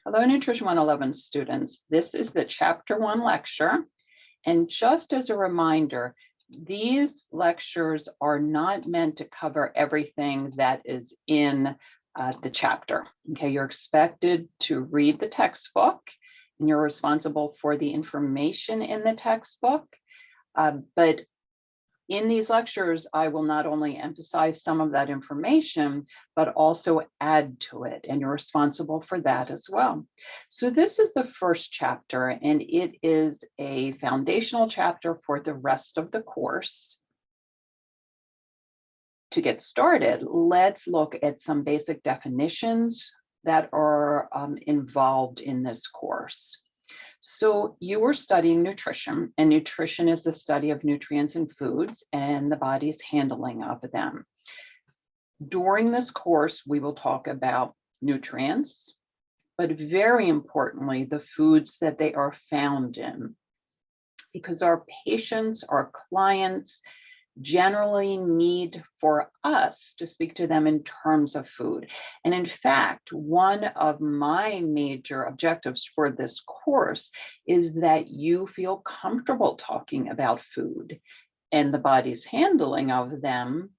Hello, Nutrition 111 students. This is the Chapter 1 lecture. And just as a reminder, these lectures are not meant to cover everything that is in the chapter. Okay, you're expected to read the textbook, and you're responsible for the information in the textbook. But in these lectures, I will not only emphasize some of that information, but also add to it, and you're responsible for that as well. So this is the first chapter, and it is a foundational chapter for the rest of the course. To get started, let's look at some basic definitions that are involved in this course. So you were studying nutrition, and nutrition is the study of nutrients in foods and the body's handling of them. During this course, we will talk about nutrients, but very importantly, the foods that they are found in, because our patients, our clients, generally need for us to speak to them in terms of food. And in fact, one of my major objectives for this course is that you feel comfortable talking about food and the body's handling of them,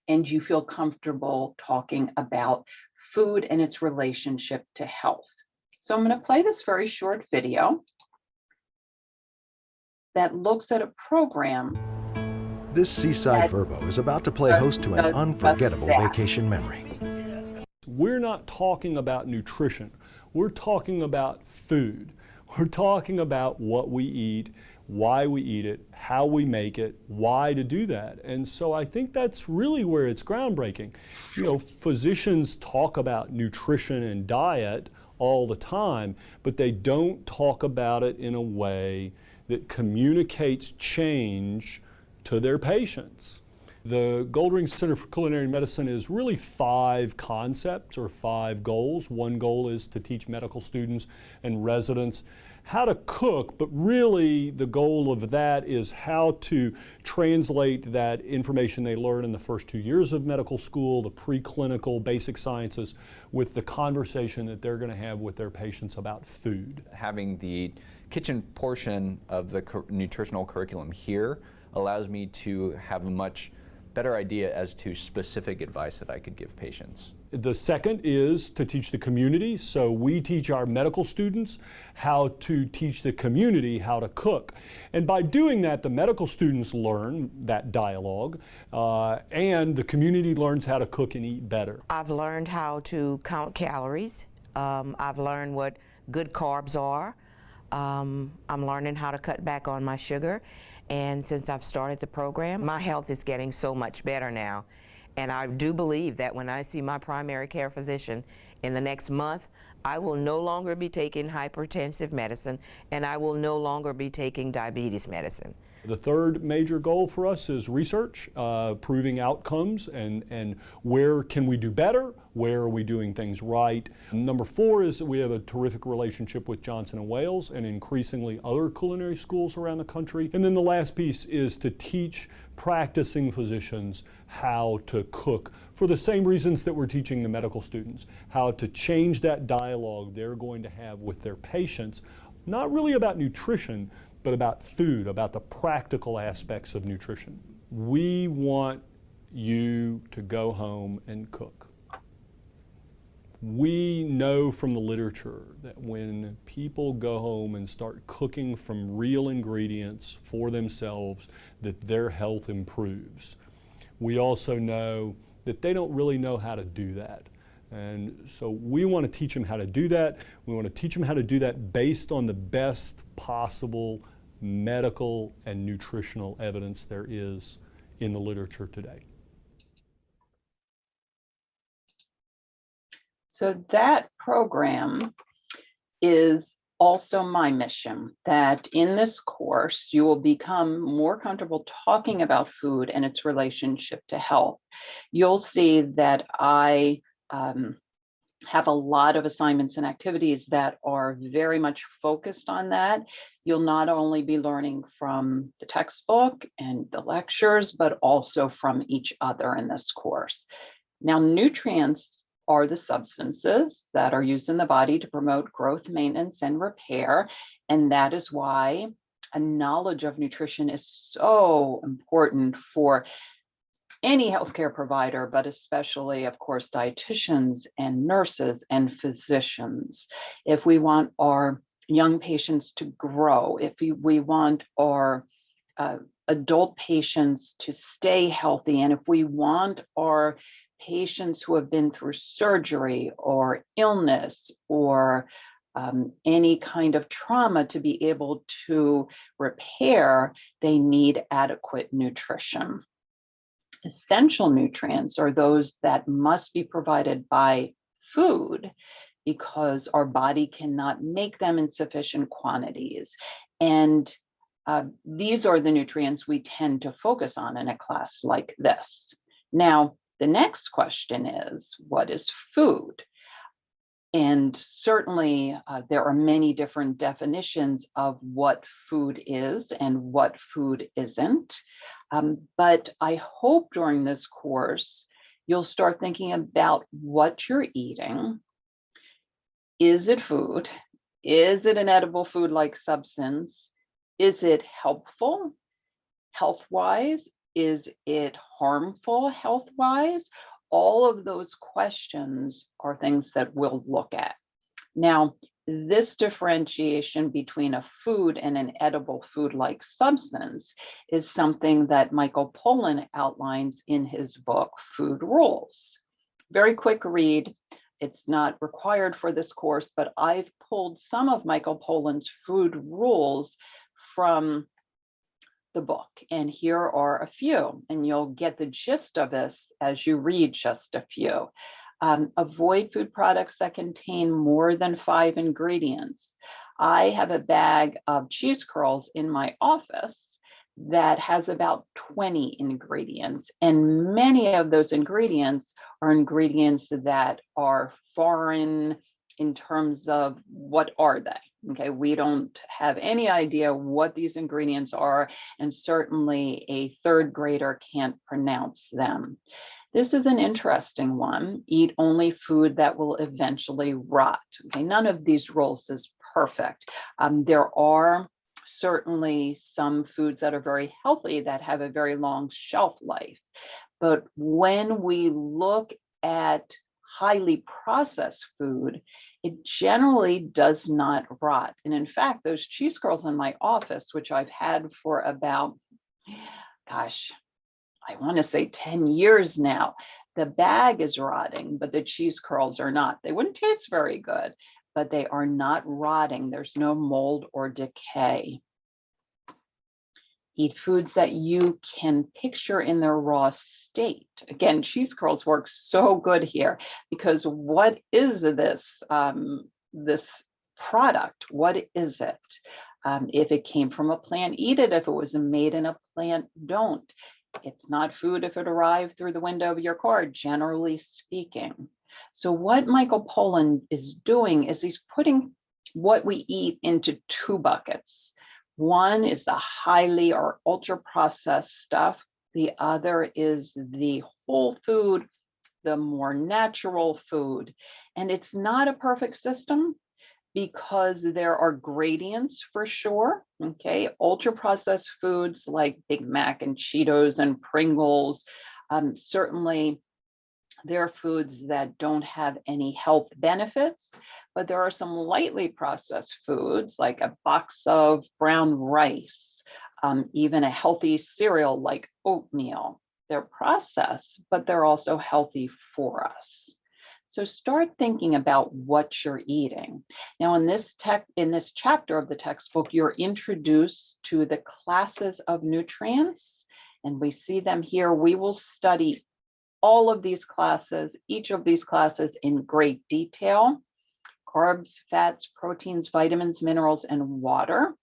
and you feel comfortable talking about food and its relationship to health. So I'm going to play this very short video that looks at a program. This seaside Verbo is about to play host to an unforgettable vacation memory. We're not talking about nutrition. We're talking about food. We're talking about what we eat, why we eat it, how we make it, why to do that. And so I think that's really where it's groundbreaking. You know, physicians talk about nutrition and diet all the time, but they don't talk about it in a way that communicates change to their patients. The Goldring Center for Culinary Medicine is really 5 concepts or 5 goals. One goal is to teach medical students and residents how to cook, but really the goal of that is how to translate that information they learn in the first 2 years of medical school, the preclinical basic sciences, with the conversation that they're going to have with their patients about food. Having the kitchen portion of the nutritional curriculum here allows me to have a much better idea as to specific advice that I could give patients. The second is to teach the community. So we teach our medical students how to teach the community how to cook. And by doing that, the medical students learn that dialogue, and the community learns how to cook and eat better. I've learned how to count calories. I've learned what good carbs are. I'm learning how to cut back on my sugar. And since I've started the program, my health is getting so much better now. And I do believe that when I see my primary care physician in the next month, I will no longer be taking hypertensive medicine, and I will no longer be taking diabetes medicine. The third major goal for us is research, proving outcomes, and where can we do better, where are we doing things right. Number 4 is that we have a terrific relationship with Johnson & Wales and increasingly other culinary schools around the country. And then the last piece is to teach practicing physicians how to cook for the same reasons that we're teaching the medical students, how to change that dialogue they're going to have with their patients, not really about nutrition, but about food, about the practical aspects of nutrition. We want you to go home and cook. We know from the literature that when people go home and start cooking from real ingredients for themselves, that their health improves. We also know that they don't really know how to do that. And so we want to teach them how to do that. We want to teach them how to do that based on the best possible medical and nutritional evidence there is in the literature today. So that program is also my mission, that in this course, you will become more comfortable talking about food and its relationship to health. You'll see that I have a lot of assignments and activities that are very much focused on that. You'll not only be learning from the textbook and the lectures, but also from each other in this course. Now, nutrients are the substances that are used in the body to promote growth, maintenance, and repair. And that is why a knowledge of nutrition is so important for any healthcare provider, but especially, of course, dietitians and nurses and physicians. If we want our young patients to grow, if we want our adult patients to stay healthy, and if we want our patients who have been through surgery or illness or any kind of trauma to be able to repair, they need adequate nutrition. Essential nutrients are those that must be provided by food because our body cannot make them in sufficient quantities. And these are the nutrients we tend to focus on in a class like this. Now, the next question is, what is food? And certainly there are many different definitions of what food is and what food isn't. But I hope during this course, you'll start thinking about what you're eating. Is it food? Is it an edible food-like substance? Is it helpful health-wise? Is it harmful health-wise? All of those questions are things that we'll look at. Now, this differentiation between a food and an edible food-like substance is something that Michael Pollan outlines in his book, Food Rules. Very quick read. It's not required for this course, but I've pulled some of Michael Pollan's food rules from the book, and here are a few, and you'll get the gist of this as you read just a few. Avoid food products that contain more than 5 ingredients. I have a bag of cheese curls in my office that has about 20 ingredients, and many of those ingredients are ingredients that are foreign in terms of what are they. Okay, we don't have any idea what these ingredients are, and certainly a third grader can't pronounce them. This is an interesting one. Eat only food that will eventually rot. Okay, none of these rules is perfect. There are certainly some foods that are very healthy that have a very long shelf life. But when we look at highly processed food, it generally does not rot. And in fact, those cheese curls in my office, which I've had for about, gosh, I want to say 10 years now, the bag is rotting, but the cheese curls are not. They wouldn't taste very good, but they are not rotting. There's no mold or decay. Eat foods that you can picture in their raw state. Again, cheese curls work so good here because what is this, this product? What is it? If it came from a plant, eat it. If it was made in a plant, don't. It's not food if it arrived through the window of your car, generally speaking. So what Michael Pollan is doing is he's putting what we eat into 2 buckets. One is the highly or ultra processed stuff. The other is the whole food, the more natural food. And it's not a perfect system because there are gradients for sure. Okay, ultra processed foods like Big Mac and Cheetos and Pringles, certainly there are foods that don't have any health benefits, but there are some lightly processed foods like a box of brown rice, even a healthy cereal like oatmeal. They're processed, but they're also healthy for us. So start thinking about what you're eating. Now in this chapter of the textbook, you're introduced to the classes of nutrients, and we see them here. We will study all of these classes, each of these classes in great detail: carbs, fats, proteins, vitamins, minerals, and water.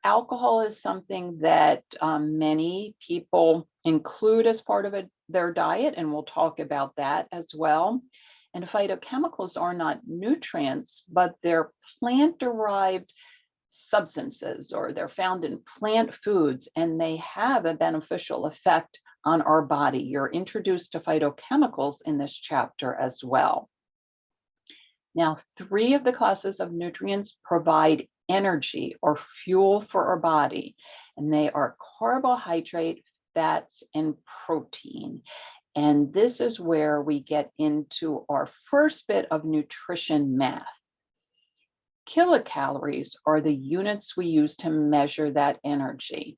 Alcohol is something that many people include as part of their diet, and we'll talk about that as well. And phytochemicals are not nutrients, but they're plant-derived substances, or they're found in plant foods, and they have a beneficial effect on our body. You're introduced to phytochemicals in this chapter as well. Now, 3 of the classes of nutrients provide energy or fuel for our body, and they are carbohydrate, fats, and protein. And this is where we get into our first bit of nutrition math. Kilocalories are the units we use to measure that energy.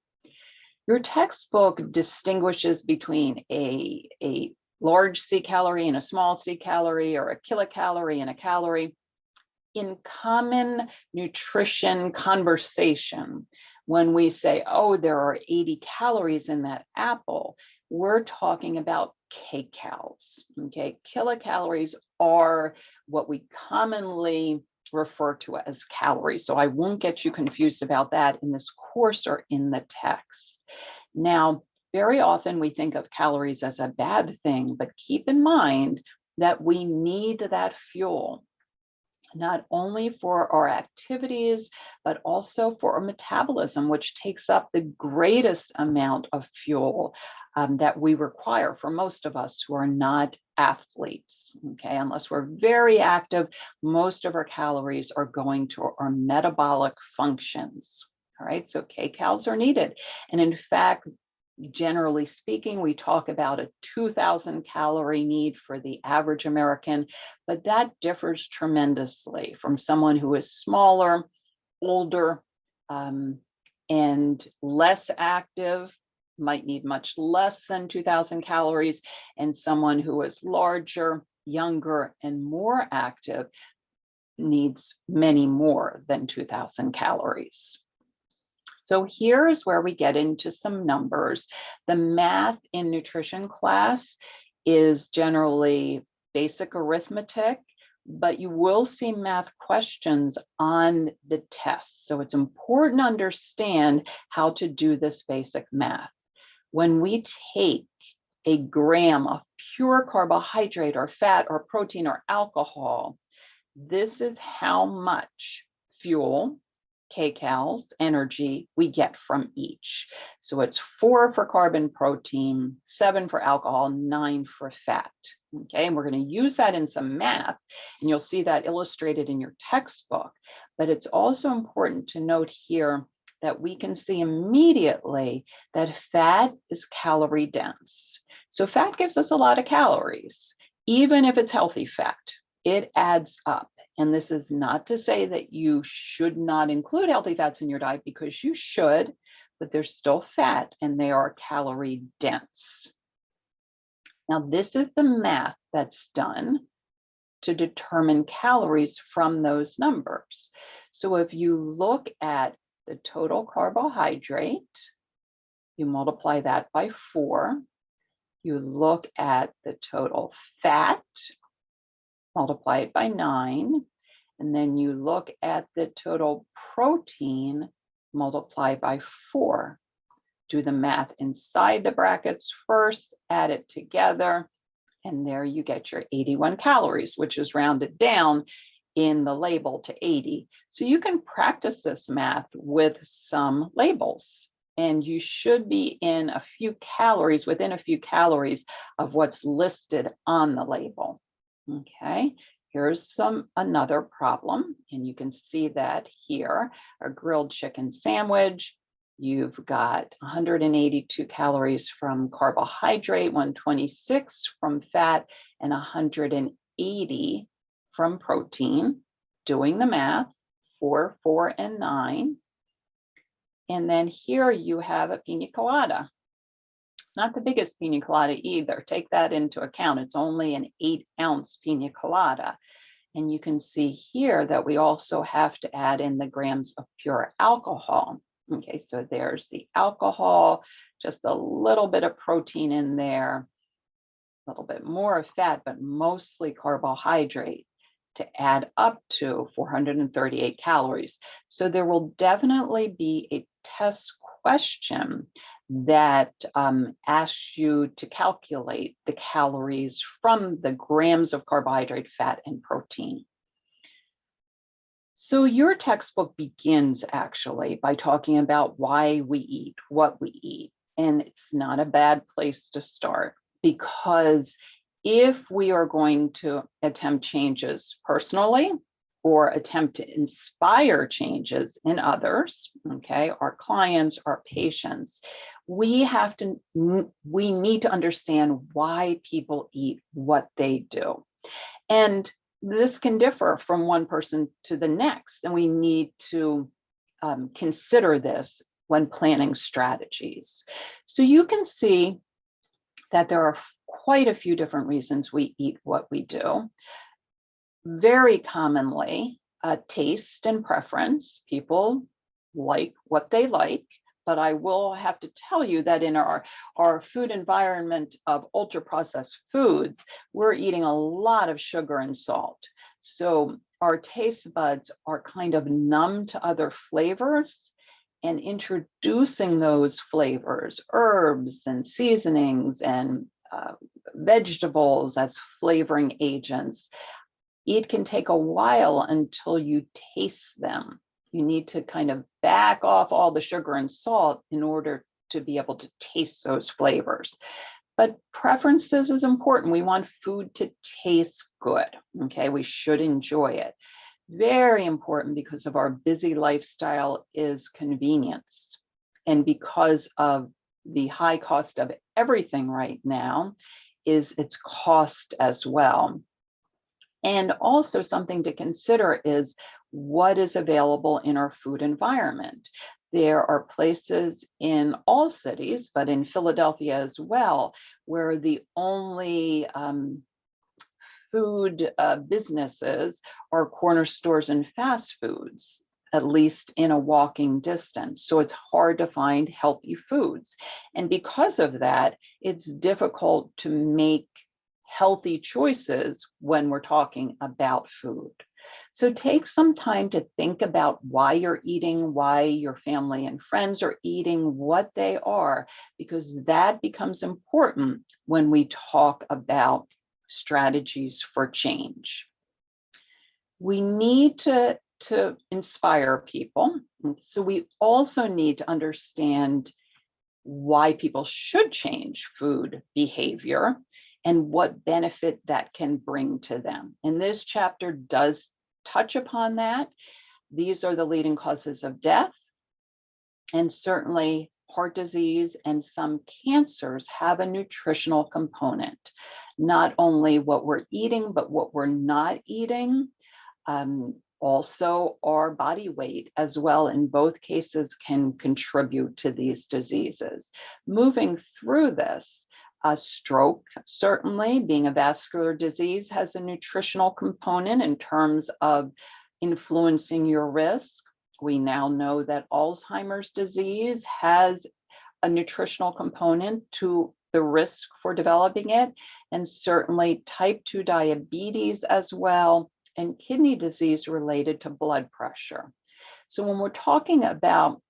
Your textbook distinguishes between a large C calorie and a small C calorie, or a kilocalorie and a calorie. In common nutrition conversation, when we say, oh, there are 80 calories in that apple, we're talking about kcals. Okay, kilocalories are what we commonly refer to as calories. So I won't get you confused about that in this course or in the text. Now, very often we think of calories as a bad thing, but keep in mind that we need that fuel, not only for our activities, but also for our metabolism, which takes up the greatest amount of fuel that we require for most of us who are not athletes. Okay, unless we're very active, most of our calories are going to our metabolic functions. All right, so kcals are needed. And in fact, generally speaking, we talk about a 2,000 calorie need for the average American, but that differs tremendously from someone who is smaller, older, and less active, might need much less than 2,000 calories, and someone who is larger, younger, and more active needs many more than 2,000 calories. So here's where we get into some numbers. The math in nutrition class is generally basic arithmetic, but you will see math questions on the test. So it's important to understand how to do this basic math. When we take a gram of pure carbohydrate or fat or protein or alcohol, this is how much fuel, kcals, energy we get from each. So it's 4 for carb and protein, 7 for alcohol, 9 for fat. Okay, and we're going to use that in some math, and you'll see that illustrated in your textbook. But it's also important to note here that we can see immediately that fat is calorie dense. So fat gives us a lot of calories, even if it's healthy fat. It adds up. And this is not to say that you should not include healthy fats in your diet, because you should, but they're still fat and they are calorie dense. Now, this is the math that's done to determine calories from those numbers. So if you look at the total carbohydrate, you multiply that by 4. You look at the total fat, multiply it by 9, and then you look at the total protein, multiply by 4. Do the math inside the brackets first, add it together, and there you get your 81 calories, which is rounded down in the label to 80. So you can practice this math with some labels, and you should be in a few calories, within a few calories of what's listed on the label. Okay, here's another problem, and you can see that here, a grilled chicken sandwich. You've got 182 calories from carbohydrate, 126 from fat, and 180 from protein. Doing the math, 4, 4, and 9. And then here you have a pina colada. Not the biggest pina colada either. Take that into account. It's only an 8-ounce pina colada. And you can see here that we also have to add in the grams of pure alcohol. Okay, so there's the alcohol, just a little bit of protein in there, a little bit more of fat, but mostly carbohydrate to add up to 438 calories. So there will definitely be a test question that asks you to calculate the calories from the grams of carbohydrate, fat, and protein. So your textbook begins actually by talking about why we eat, what we eat. And it's not a bad place to start, because if we are going to attempt changes personally or attempt to inspire changes in others, okay, our clients, our patients, we need to understand why people eat what they do. And this can differ from one person to the next, and we need to consider this when planning strategies. So you can see that there are quite a few different reasons we eat what we do. Very commonly, taste and preference. People like what they like, but I will have to tell you that in our food environment of ultra processed foods, we're eating a lot of sugar and salt. So our taste buds are kind of numb to other flavors, and introducing those flavors, herbs and seasonings and vegetables as flavoring agents, it can take a while until you taste them. You need to kind of back off all the sugar and salt in order to be able to taste those flavors. But preferences is important. We want food to taste good, okay? We should enjoy it. Very important, because of our busy lifestyle, is convenience. And because of the high cost of everything right now, is its cost as well. And also something to consider is what is available in our food environment. There are places in all cities, but in Philadelphia as well, where the only food businesses are corner stores and fast foods, at least in a walking distance. So it's hard to find healthy foods. And because of that, it's difficult to make healthy choices when we're talking about food. So take some time to think about why you're eating, why your family and friends are eating what they are, because that becomes important when we talk about strategies for change. We need to inspire people. So we also need to understand why people should change food behavior and what benefit that can bring to them. And this chapter does touch upon that. These are the leading causes of death, and certainly heart disease and some cancers have a nutritional component. Not only what we're eating, but what we're not eating. Also, our body weight as well, in both cases, can contribute to these diseases. Moving through this, a stroke, certainly being a vascular disease, has a nutritional component in terms of influencing your risk. We now know that Alzheimer's disease has a nutritional component to the risk for developing it, and certainly type 2 diabetes as well, and kidney disease related to blood pressure. So when we're talking about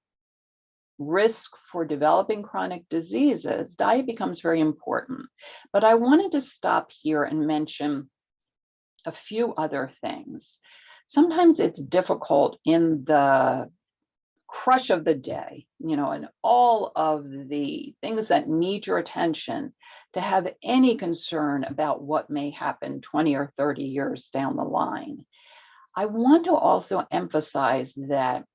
risk for developing chronic diseases, diet becomes very important. But I wanted to stop here and mention a few other things. Sometimes it's difficult in the crush of the day, and all of the things that need your attention, to have any concern about what may happen 20 or 30 years down the line. I want to also emphasize that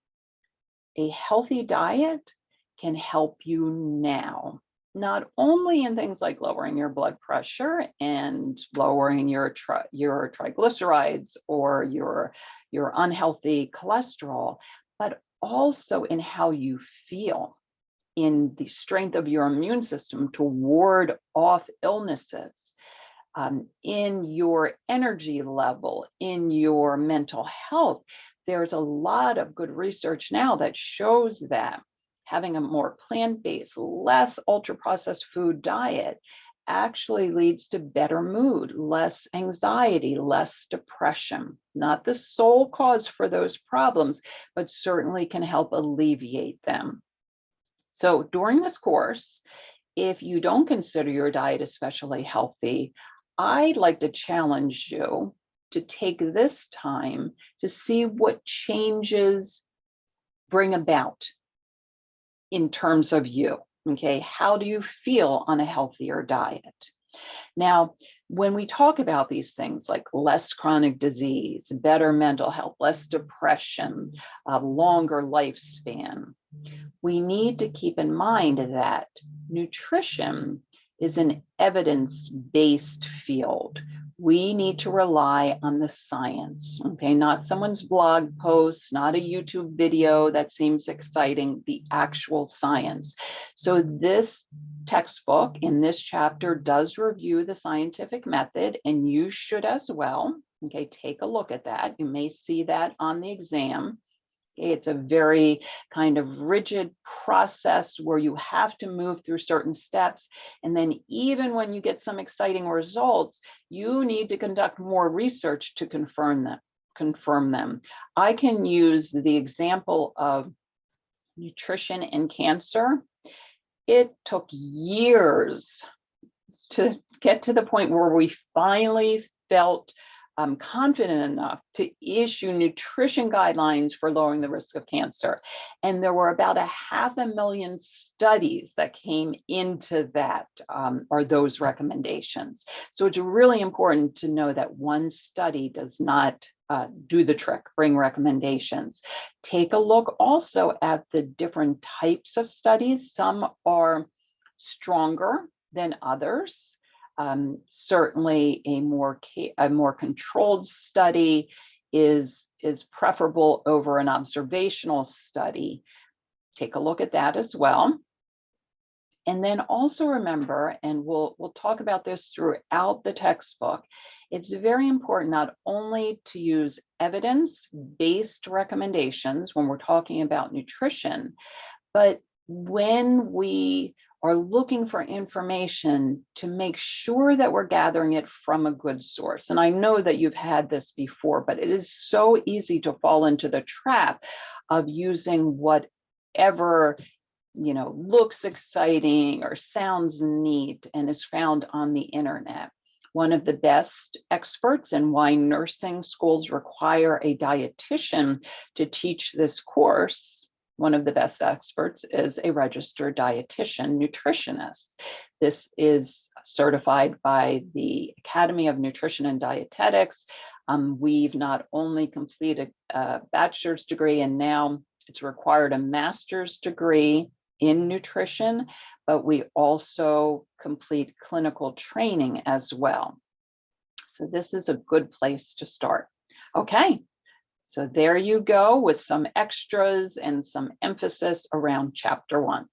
a healthy diet can help you now, not only in things like lowering your blood pressure and lowering your triglycerides or your unhealthy cholesterol, but also in how you feel, in the strength of your immune system to ward off illnesses, in your energy level, in your mental health. There's a lot of good research now that shows that having a more plant-based, less ultra-processed food diet actually leads to better mood, less anxiety, less depression. Not the sole cause for those problems, but certainly can help alleviate them. So during this course, if you don't consider your diet especially healthy, I'd like to challenge you to take this time to see what changes bring about in terms of you. Okay, how do you feel on a healthier diet? Now, when we talk about these things like less chronic disease, better mental health, less depression, a longer lifespan, we need to keep in mind that nutrition is an evidence-based field. We need to rely on the science, okay? Not someone's blog post, not a YouTube video that seems exciting, the actual science. So this textbook in this chapter does review the scientific method, and you should as well. Okay, take a look at that. You may see that on the exam. It's a very kind of rigid process where you have to move through certain steps. And then even when you get some exciting results, you need to conduct more research to confirm them. I can use the example of nutrition and cancer. It took years to get to the point where we finally felt confident enough to issue nutrition guidelines for lowering the risk of cancer. And there were about 500,000 studies that came into that, or those recommendations. So it's really important to know that one study does not do the trick, bring recommendations. Take a look also at the different types of studies. Some are stronger than others. Certainly a more controlled study is preferable over an observational study. Take a look at that as well. And then also remember, and we'll talk about this throughout the textbook, it's very important not only to use evidence-based recommendations when we're talking about nutrition, but when we are looking for information, to make sure that we're gathering it from a good source. And I know that you've had this before, but it is so easy to fall into the trap of using whatever looks exciting or sounds neat and is found on the internet. One of the best experts in why nursing schools require a dietitian to teach this course, one of the best experts is a registered dietitian nutritionist. This is certified by the Academy of Nutrition and Dietetics. We've not only completed a bachelor's degree, and now it's required a master's degree in nutrition, but we also complete clinical training as well. So this is a good place to start. Okay. So there you go with some extras and some emphasis around chapter 1.